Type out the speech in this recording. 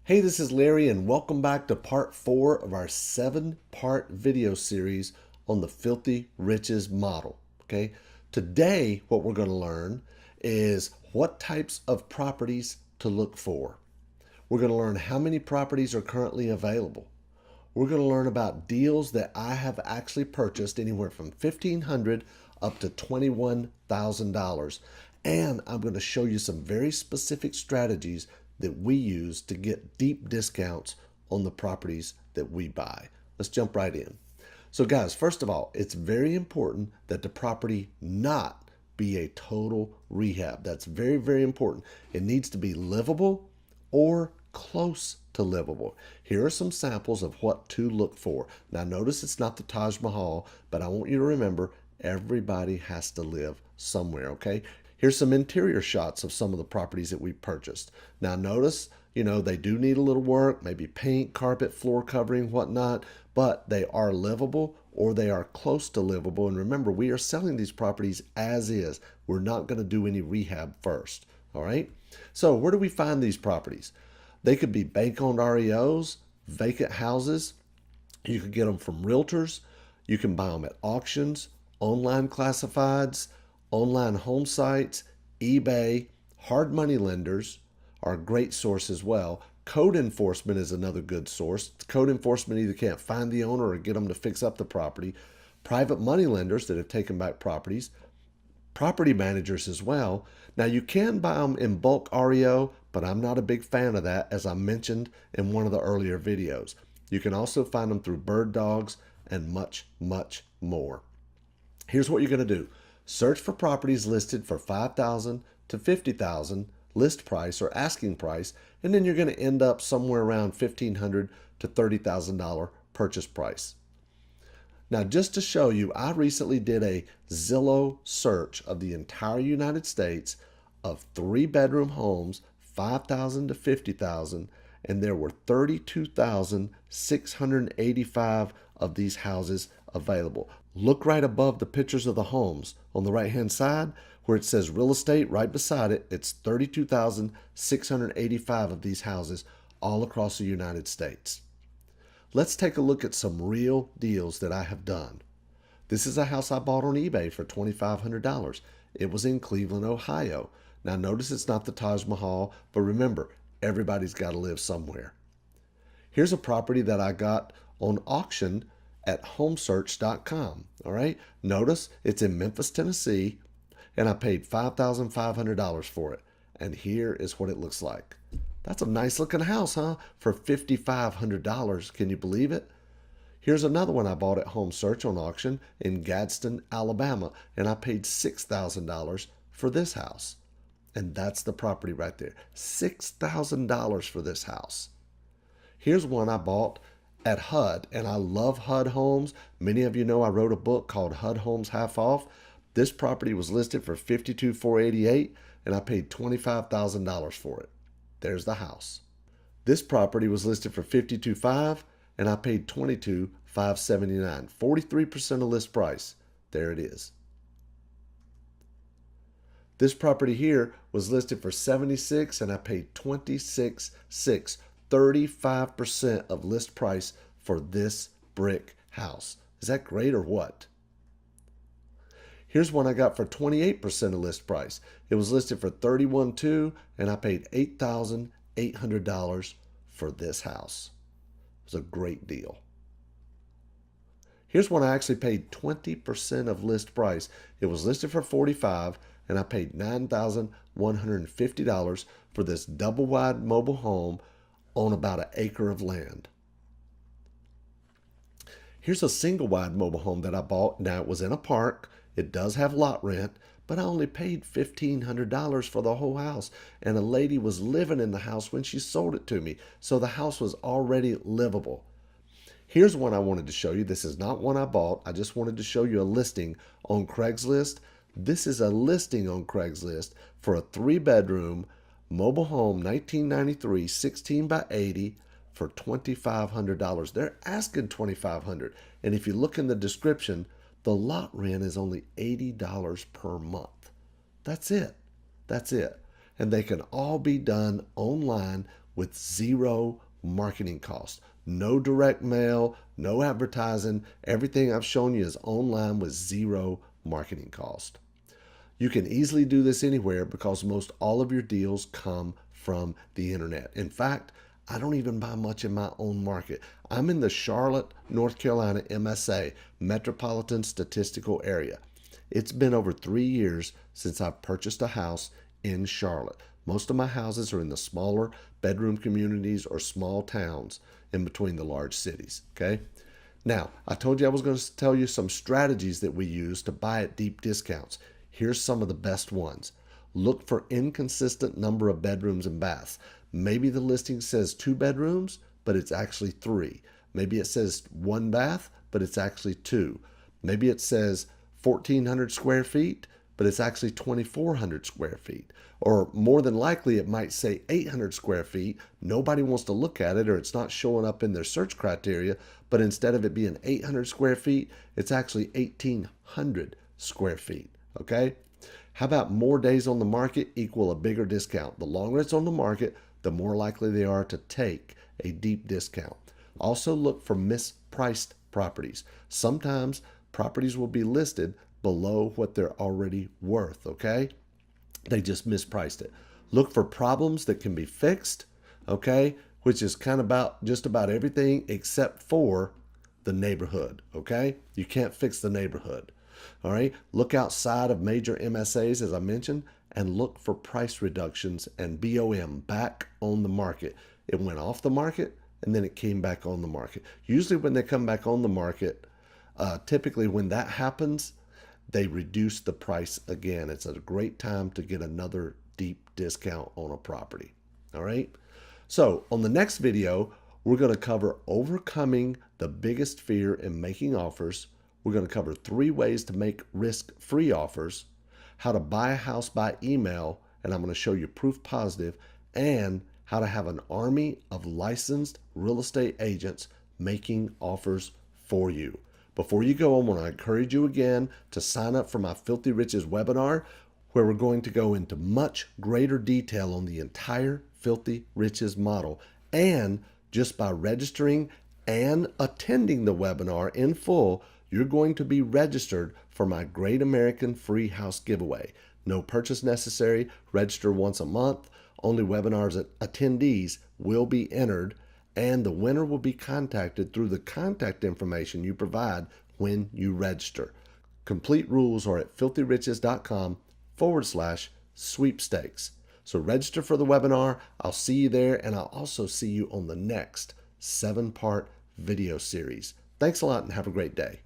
Hey, this is Larry, and welcome back to part 4 of our 7-part video series on the Filthy Riches model. Okay, today what we're going to learn is what types of properties to look for. We're going to learn how many properties are currently available. We're going to learn about deals that I have actually purchased anywhere from $1,500 up to $21,000. And I'm going to show you some very specific strategies that we use to get deep discounts on the properties that we buy. Let's jump right in. So guys, first of all, it's very important that the property not be a total rehab. That's very, very important. It needs to be livable or close to livable. Here are some samples of what to look for. Now notice it's not the Taj Mahal, but I want you to remember everybody has to live somewhere, okay? Here's some interior shots of some of the properties that we purchased. Now notice, they do need a little work, maybe paint, carpet, floor covering, whatnot, but they are livable or they are close to livable. And remember, we are selling these properties as is. We're not going to do any rehab first, all right? So where do we find these properties? They could be bank-owned REOs, vacant houses. You could get them from realtors. You can buy them at auctions, online classifieds, online home sites, eBay. Hard money lenders are a great source as well. Code enforcement is another good source. Code enforcement either can't find the owner or get them to fix up the property. Private money lenders that have taken back properties. Property managers as well. Now you can buy them in bulk REO, but I'm not a big fan of that, as I mentioned in one of the earlier videos. You can also find them through bird dogs and much, much more. Here's what you're going to do. Search for properties listed for $5,000 to $50,000 list price or asking price, and then you're going to end up somewhere around $1,500 to $30,000 purchase price. Now, just to show you, I recently did a Zillow search of the entire United States of 3-bedroom homes, 5,000 to 50,000, and there were 32,685 of these houses available. Look right above the pictures of the homes on the right-hand side where it says real estate. Right beside it, it's 32,685 of these houses all across the United States. Let's take a look at some real deals that I have done. This is a house I bought on eBay for $2,500. It was in Cleveland, Ohio. Now notice it's not the Taj Mahal, but remember, everybody's got to live somewhere. Here's a property that I got on auction at homesearch.com. All right. Notice it's in Memphis, Tennessee, and I paid $5,500 for it. And here is what it looks like. That's a nice looking house, huh? For $5,500. Can you believe it? Here's another one I bought at Home Search on auction in Gadsden, Alabama, and I paid $6,000 for this house. And that's the property right there. $6,000 for this house. Here's one I bought at HUD, and I love HUD Homes. Many of you know I wrote a book called HUD Homes Half Off. This property was listed for $52,488, and I paid $25,000 for it. There's the house. This property was listed for $52,500, and I paid $22,579. 43% of list price. There it is. This property here was listed for $76,000, and I paid $26,600. 35% of list price for this brick house. Is that great or what? Here's one I got for 28% of list price. It was listed for $31,200, and I paid $8,800 for this house. It was a great deal. Here's one I actually paid 20% of list price. It was listed for $45,000, and I paid $9,150 for this double wide mobile home on about an acre of land. Here's a single wide mobile home that I bought. Now it was in a park. It does have lot rent, but I only paid $1,500 for the whole house. And a lady was living in the house when she sold it to me. So the house was already livable. Here's one I wanted to show you. This is not one I bought. I just wanted to show you a listing on Craigslist. This is a listing on Craigslist for a 3-bedroom mobile home, 1993, 16 by 80 for $2,500. They're asking $2,500. And if you look in the description, the lot rent is only $80 per month. That's it. That's it. And they can all be done online with zero marketing cost. No direct mail, no advertising. Everything I've shown you is online with zero marketing cost. You can easily do this anywhere because most all of your deals come from the internet. In fact, I don't even buy much in my own market. I'm in the Charlotte, North Carolina MSA, Metropolitan Statistical Area. It's been over 3 years since I've purchased a house in Charlotte. Most of my houses are in the smaller bedroom communities or small towns in between the large cities, okay? Now, I told you I was going to tell you some strategies that we use to buy at deep discounts. Here's some of the best ones. Look for inconsistent number of bedrooms and baths. Maybe the listing says 2 bedrooms, but it's actually 3. Maybe it says 1 bath, but it's actually 2. Maybe it says 1,400 square feet, but it's actually 2,400 square feet. Or more than likely, it might say 800 square feet. Nobody wants to look at it, or it's not showing up in their search criteria, but instead of it being 800 square feet, it's actually 1,800 square feet, okay? How about more days on the market equal a bigger discount? The longer it's on the market, the more likely they are to take a deep discount. Also look for mispriced properties. Sometimes properties will be listed below what they're already worth, okay? They just mispriced it. Look for problems that can be fixed, okay? Which is kind of about just about everything except for the neighborhood, okay? You can't fix the neighborhood, all right? Look outside of major MSAs, as I mentioned, and look for price reductions and BOM back on the market. It went off the market and then it came back on the market. Usually when they come back on the market, typically when that happens, they reduce the price again. It's a great time to get another deep discount on a property. All right. So on the next video, we're going to cover overcoming the biggest fear in making offers. We're going to cover 3 ways to make risk-free offers, how to buy a house by email, and I'm going to show you proof positive, and how to have an army of licensed real estate agents making offers for you. Before you go, I want to encourage you again to sign up for my Filthy Riches webinar, where we're going to go into much greater detail on the entire Filthy Riches model. And just by registering and attending the webinar in full, you're going to be registered for my Great American Free House Giveaway. No purchase necessary. Register once a month. Only webinars that attendees will be entered, and the winner will be contacted through the contact information you provide when you register. Complete rules are at filthyriches.com/sweepstakes. So register for the webinar. I'll see you there, and I'll also see you on the next 7-part video series. Thanks a lot and have a great day.